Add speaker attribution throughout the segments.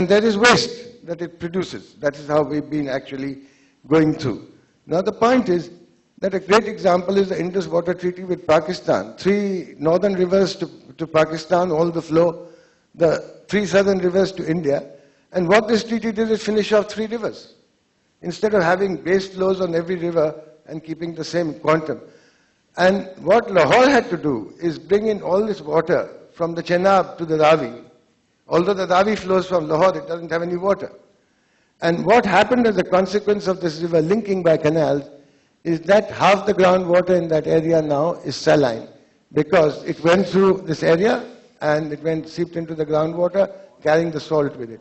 Speaker 1: there is waste that it produces. That is how we've been actually going through. Now the point is that a great example is the Indus Water Treaty with Pakistan. 3 northern rivers to Pakistan, all the flow, the 3 southern rivers to India. And what this treaty did is finish off 3 rivers. Instead of having base flows on every river and keeping the same quantum. And what Lahore had to do is bring in all this water from the Chenab to the Ravi. Although the Ravi flows from Lahore, it doesn't have any water. And what happened as a consequence of this river linking by canals is that half the groundwater in that area now is saline, because it went through this area and it seeped into the groundwater, carrying the salt with it.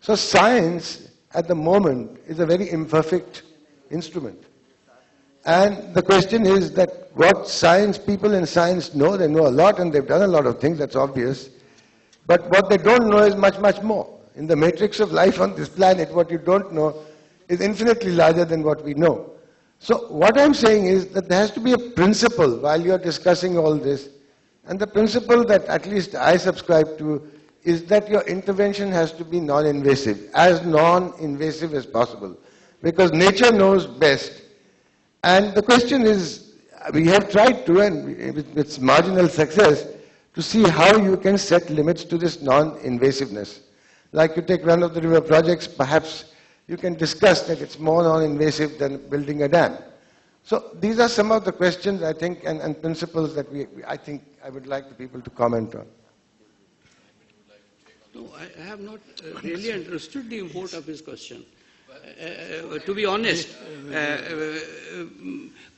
Speaker 1: So science at the moment is a very imperfect instrument. And the question is that what science people in science know, they know a lot and they've done a lot of things, that's obvious. But what they don't know is much, much more. In the matrix of life on this planet, what you don't know is infinitely larger than what we know. So what I'm saying is that there has to be a principle while you're discussing all this. And the principle that at least I subscribe to is that your intervention has to be non-invasive, as non-invasive as possible. Because nature knows best. And the question is, we have tried to, and with marginal success, to see how you can set limits to this non-invasiveness. Like you take run-of-the-river projects, perhaps you can discuss that it's more non-invasive than building a dam. So these are some of the questions, I think, and principles that I think I would like the people to comment on.
Speaker 2: No, I have not really understood the import of his question. To be honest,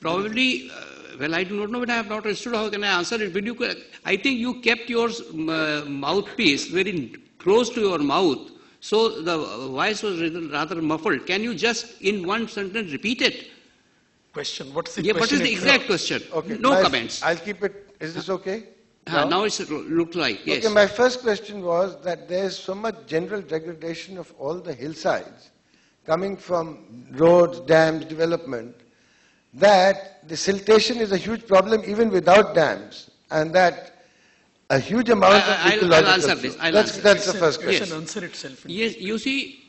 Speaker 2: probably, well, I do not know, but I have not understood how can I answer it. I think you kept your mouthpiece very close to your mouth, so the voice was rather muffled. Can you just, in one sentence, repeat it?
Speaker 3: Question. What's the
Speaker 2: question?
Speaker 3: What is
Speaker 2: the exact question?
Speaker 1: Okay,
Speaker 2: no comments.
Speaker 1: I'll keep it. Is this okay?
Speaker 2: Now it looks like, yes.
Speaker 1: Okay, my first question was that there's so much general degradation of all the hillsides coming from roads, dams, development, that the siltation is a huge problem even without dams, and that a huge amount of ecological...
Speaker 2: I'll answer this.
Speaker 1: That's the first question.
Speaker 3: Yes. Answer itself.
Speaker 2: Yes, you see,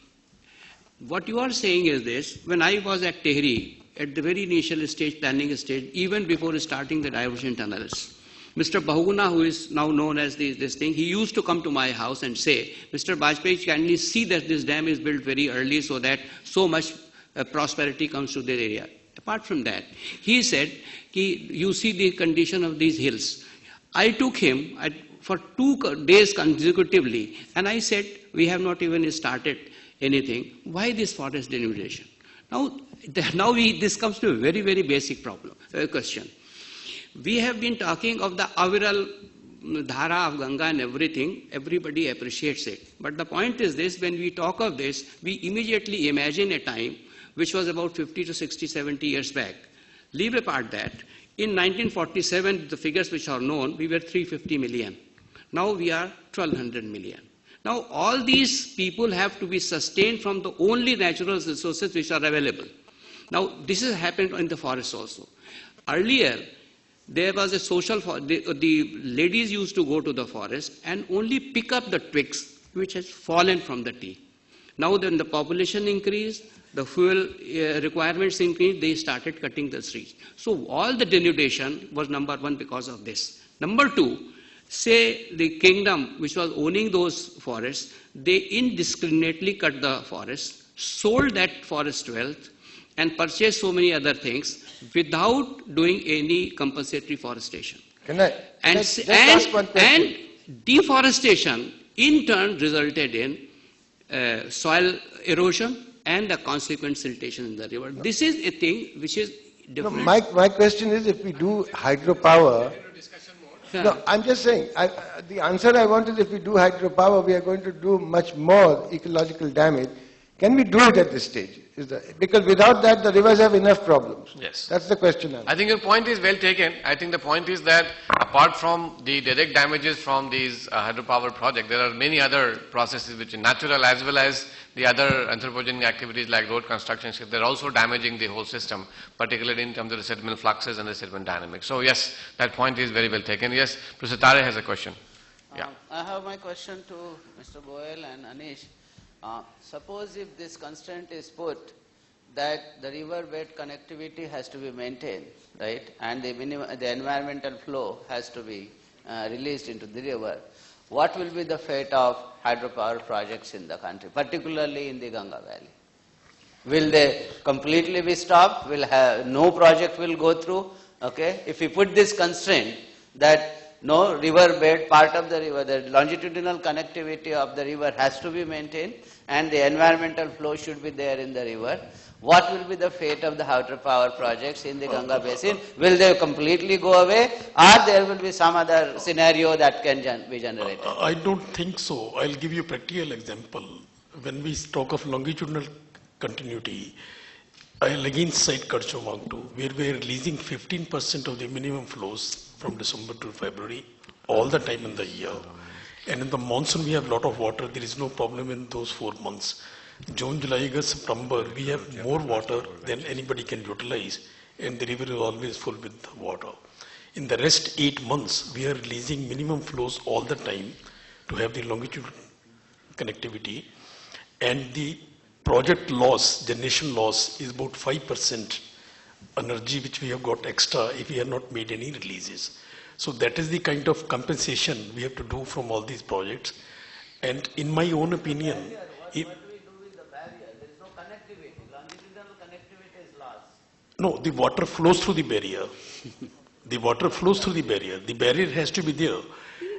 Speaker 2: what you are saying is this. When I was at Tehri, at the very initial stage, planning stage, even before starting the diversion tunnels, Mr. Bahuguna, who is now known as this thing, he used to come to my house and say, Mr. Bajpayee, can you see that this dam is built very early so that so much prosperity comes to the area? Apart from that, he said, you see the condition of these hills. I took him for 2 days consecutively, and I said, we have not even started anything. Why this forest denudation? Now this comes to a very, very basic question. We have been talking of the Aviral Dhara of Ganga and everything. Everybody appreciates it. But the point is this, when we talk of this, we immediately imagine a time which was about 50 to 60, 70 years back. Leave apart that. In 1947, the figures which are known, we were 350 million. Now we are 1200 million. Now all these people have to be sustained from the only natural resources which are available. Now this has happened in the forest also. Earlier, there was a social, the ladies used to go to the forest and only pick up the twigs which has fallen from the tree. Now then the population increased, the fuel requirements increased, they started cutting the trees. So all the denudation was number 1 because of this. Number 2, say the kingdom which was owning those forests, they indiscriminately cut the forest, sold that forest wealth and purchased so many other things without doing any compensatory forestation.
Speaker 1: And
Speaker 2: deforestation in turn resulted in soil erosion and the consequent siltation in the river. This is a thing which is different.
Speaker 1: No, my question is, if we do hydropower... No, I'm just saying, the answer I want is, if we do hydropower, we are going to do much more ecological damage. Can we do it at this stage? Because without that, the rivers have enough problems.
Speaker 4: Yes.
Speaker 1: That's the question.
Speaker 4: I think your point is well taken. I think the point is that apart from the direct damages from these hydropower projects, there are many other processes which are natural as well as the other anthropogenic activities like road construction. They're also damaging the whole system, particularly in terms of the sediment fluxes and the sediment dynamics. So yes, that point is very well taken. Yes, Professor Tare has a question. Yeah.
Speaker 5: I have my question to Mr. Goel and Anish. Suppose if this constraint is put that the river bed connectivity has to be maintained, right, and the environmental flow has to be released into the river, what will be the fate of hydropower projects in the country, particularly in the Ganga Valley? Will they completely be stopped? No project will go through? Okay? If we put this constraint that no river bed, part of the river, the longitudinal connectivity of the river has to be maintained and the environmental flow should be there in the river, what will be the fate of the hydropower projects in the Ganga basin? Will they completely go away or there will be some other scenario that can be generated?
Speaker 3: I don't think so. I'll give you a practical example. When we talk of longitudinal continuity, I'll again cite Karchomang too, where we are releasing 15% of the minimum flows from December to February, all the time in the year. And in the monsoon, we have a lot of water. There is no problem in those 4 months. June, July, August, September, we have more water than anybody can utilize, and the river is always full with water. In the rest 8 months, we are releasing minimum flows all the time to have the longitudinal connectivity, and the project loss, generation loss, is about 5% energy which we have got extra if we have not made any releases. So that is the kind of compensation we have to do from all these projects. And in my own opinion,
Speaker 5: What do we do with the barrier? There is no connectivity. Longitudinal connectivity is lost.
Speaker 3: no, the water flows through the barrier. The water flows through the barrier. The barrier has to be there.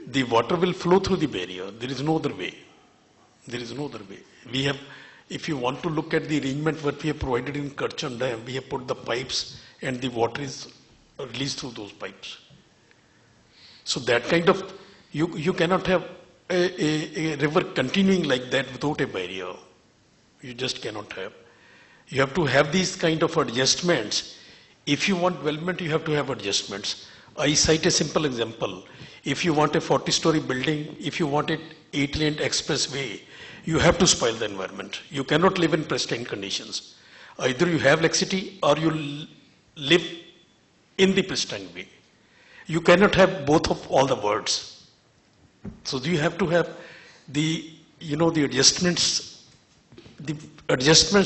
Speaker 3: The water will flow through the barrier. There is no other way. There is no other way. We have, if you want to look at the arrangement what we have provided in Karcham Dam, we have put the pipes and the water is released through those pipes. So that kind of, you cannot have a river continuing like that without a barrier. You just cannot have. You have to have these kind of adjustments. If you want development, you have to have adjustments. I cite a simple example. If you want a 40-story building, if you want an 8-lane expressway, you have to spoil the environment. You cannot live in pristine conditions. Either you have laxity or you live in the pristine way. You cannot have both of all the words. So you have to have the, the adjustments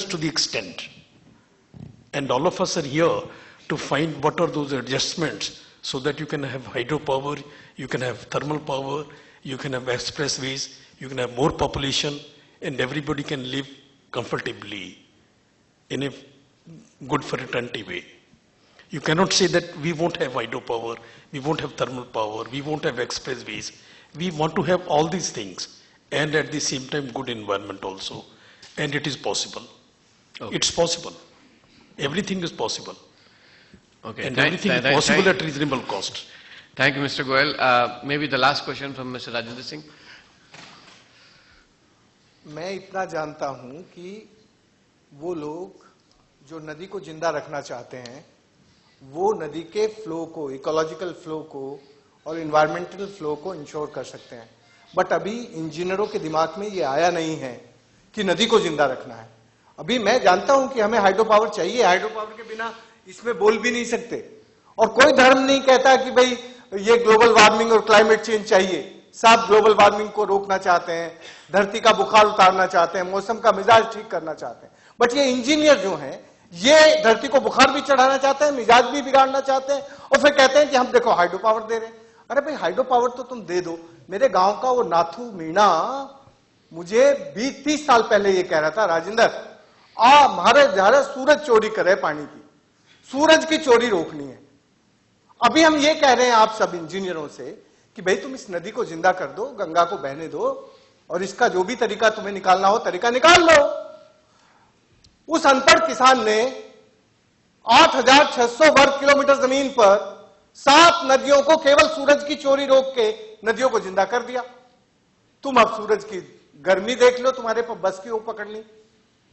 Speaker 3: to the extent. And all of us are here to find what are those adjustments so that you can have hydropower, you can have thermal power, you can have expressways, you can have more population, and everybody can live comfortably in a good for eternity way. You cannot say that we won't have hydropower, we won't have thermal power, we won't have expressways. We want to have all these things and at the same time good environment also. And it is possible. Okay. It's possible. Everything is possible.
Speaker 4: Okay.
Speaker 3: And everything is possible at reasonable cost.
Speaker 4: Thank you, Mr. Goel. Maybe the last question from Mr. Rajendra Singh.
Speaker 6: मैं इतना जानता हूं कि वो लोग जो नदी को जिंदा रखना चाहते हैं वो नदी के फ्लो को, इकोलॉजिकल फ्लो को और एनवायरमेंटल फ्लो को इंश्योर कर सकते हैं, बट अभी इंजीनियरों के दिमाग में ये आया नहीं है कि नदी को जिंदा रखना है. अभी मैं जानता हूं कि हमें हाइड्रो पावर चाहिए, हाइड्रो पावर के बिना इसमें बोल भी नहीं सकते, और कोई धर्म नहीं कहता कि भाई ये ग्लोबल वार्मिंग और क्लाइमेट चेंज चाहिए. सब ग्लोबल वार्मिंग को रोकना चाहते हैं, धरती का बुखार उतारना चाहते हैं, मौसम का मिजाज ठीक करना चाहते हैं, बट ये इंजीनियर जो हैं ये धरती को बुखार भी चढ़ाना चाहते हैं, मिजाज भी बिगाड़ना चाहते हैं, और फिर कहते हैं कि हम देखो हाइड्रो पावर दे रहे हैं. अरे भाई हाइड्रो पावर तो तुम दे दो. मेरे गांव का वो नाथू मीणा मुझे 20-30 साल पहले ये कह रहा था, राजेंद्र हमारे सूरज चोरी करे पानी की, सूरज की चोरी रोकनी है. अभी हम ये कह रहे हैं आप सब इंजीनियरों से कि भाई तुम इस नदी को जिंदा कर दो, गंगा को बहने दो, और इसका जो भी तरीका तुम्हें निकालना हो तरीका निकाल लो. उस अनपढ़ किसान ने 8,600 वर्ग किलोमीटर जमीन पर 7 नदियों को केवल सूरज की चोरी रोक के नदियों को जिंदा कर दिया. तुम अब सूरज की गर्मी देख लो, तुम्हारे पर बस की वो पकड़नी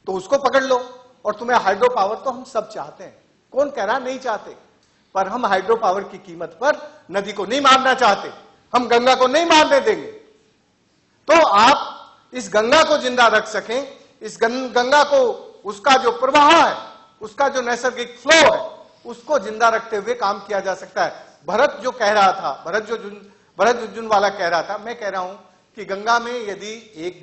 Speaker 6: तो उसको पकड़ लो, और तुम्हें हाइड्रो पावर तो हम सब चाहते हैं, कौन कह रहा नहीं चाहते, पर हम हाइड्रो पावर की कीमत पर नदी को नहीं मारना चाहते, हम गंगा को नहीं मारने देंगे. तो आप इस गंगा को जिंदा रख सकें, इस गंगा को, उसका जो प्रवाह है, उसका जो नैसर्गिक फ्लो है, उसको जिंदा रखते हुए काम किया जा सकता है. भरत जो कह रहा था, भरत जुनवाला कह रहा था, मैं कह रहा हूं कि गंगा में यदि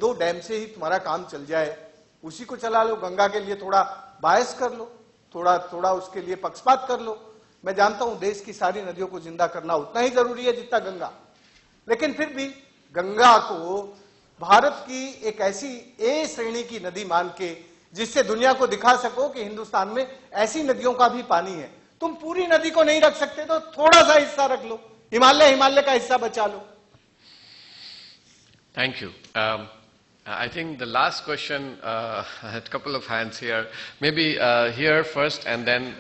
Speaker 6: 1-2 डैम से ही तुम्हारा काम चल जाए, उसी को चला लो, गंगा के लिए थोड़ा बायस कर लो, थोड़ा उसके लिए पक्षपात कर लो। मैं जानता हूं देश की सारी नदियों को जिंदा करना उतना ही जरूरी है जितना गंगा, लेकिन फिर भी गंगा को भारत की एक ऐसी ए श्रेणी की नदी मान के, जिससे दुनिया को दिखा सको कि हिंदुस्तान में ऐसी नदियों का भी पानी है। तुम पूरी नदी को नहीं रख सकते तो थोड़ा सा हिस्सा रख लो, हिमालय का हिस्सा बचा लो।
Speaker 4: Thank you. I think the last question, I had a couple of hands here. Maybe here first and then,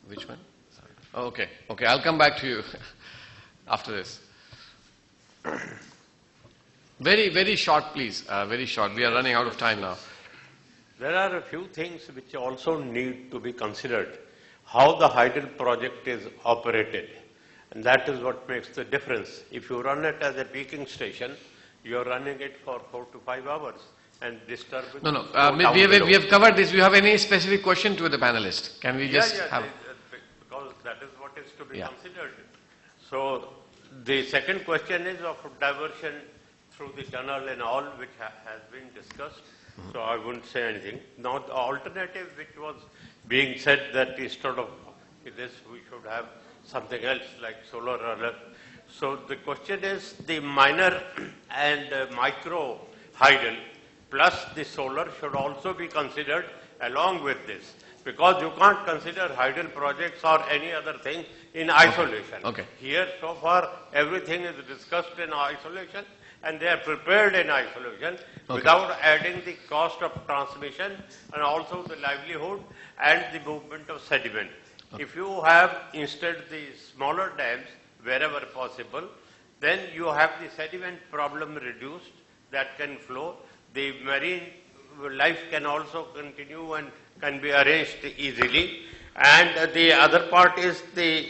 Speaker 4: which one? Okay, I'll come back to you after this. Very, very short, please. Very short. We are running out of time now.
Speaker 7: There are a few things which also need to be considered. How the hydel project is operated. And that is what makes the difference. If you run it as a peaking station, you are running it for 4 to 5 hours and disturbing.
Speaker 4: No. We have covered this. Do you have any specific question to the panelist? Can we just have?
Speaker 7: Because that is what is to be considered. So the second question is of diversion through the tunnel and all, which has been discussed. So I wouldn't say anything. Now the alternative which was being said, that instead of this we should have something else like solar or so the question is the minor and micro hydel plus the solar should also be considered along with this, because you can't consider hydel projects or any other thing in isolation.
Speaker 4: Okay.
Speaker 7: Here so far everything is discussed in isolation and they are prepared in isolation without adding the cost of transmission and also the livelihood and the movement of sediment. If you have instead the smaller dams wherever possible, then you have the sediment problem reduced that can flow. The marine life can also continue and can be arranged easily. And the other part is the...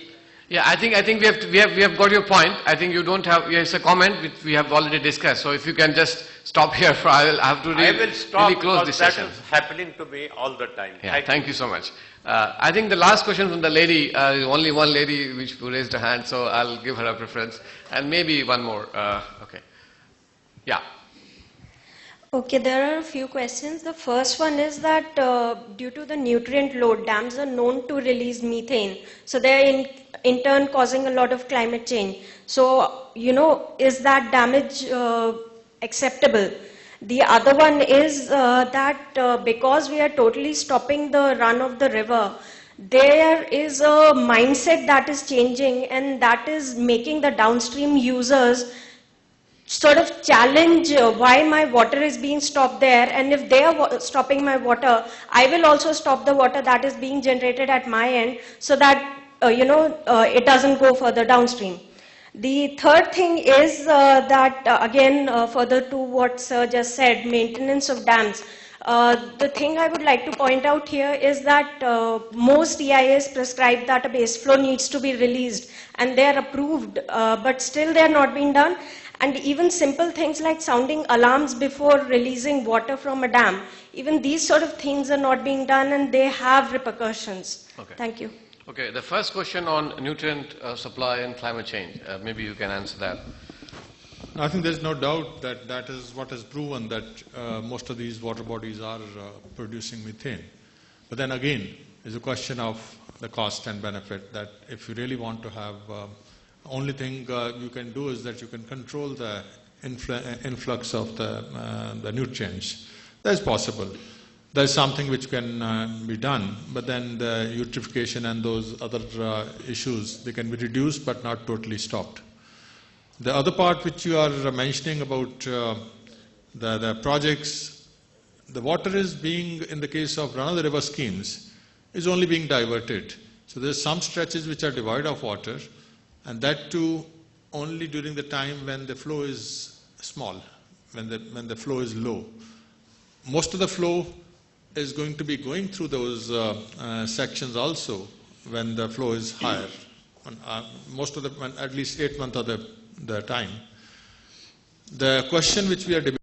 Speaker 4: Yeah, I think we have got your point. I think you don't have, it's a comment which we have already discussed. So if you can just stop here for, I have to
Speaker 7: I will stop
Speaker 4: really close this
Speaker 7: that
Speaker 4: session.
Speaker 7: is happening to me all the time.
Speaker 4: Yeah, thank you so much. I think the last question from the lady, only one lady which raised her hand, so I'll give her a preference. And maybe one more. Okay. Yeah.
Speaker 8: Okay, there are a few questions. The first one is that due to the nutrient load, dams are known to release methane. So they're in turn causing a lot of climate change. So, is that damage acceptable? The other one is that because we are totally stopping the run of the river, there is a mindset that is changing, and that is making the downstream users sort of challenge why my water is being stopped there, and if they are stopping my water, I will also stop the water that is being generated at my end, so that it doesn't go further downstream. The third thing is that again further to what Sir just said, maintenance of dams. The thing I would like to point out here is that most EIAs prescribe that a base flow needs to be released, and they are approved, but still they are not being done. And even simple things like sounding alarms before releasing water from a dam, even these sort of things are not being done, and they have repercussions.
Speaker 4: Okay.
Speaker 8: Thank you.
Speaker 4: Okay, the first question on nutrient supply and climate change, maybe you can answer that.
Speaker 9: I think there's no doubt that that is what is proven, that most of these water bodies are producing methane. But then again, is a question of the cost and benefit, that if you really want to have, only thing you can do is that you can control the influx of the nutrients. That is possible. There is something which can be done, but then the eutrophication and those other issues, they can be reduced but not totally stopped. The other part which you are mentioning about the projects, the water is being, in the case of run-of-the-river schemes, is only being diverted. So there's some stretches which are devoid of water, and that too only during the time when the flow is small, when the flow is low. Most of the flow is going to be going through those sections also when the flow is higher. Most of the, at least 8 months of the time. The question which we are debating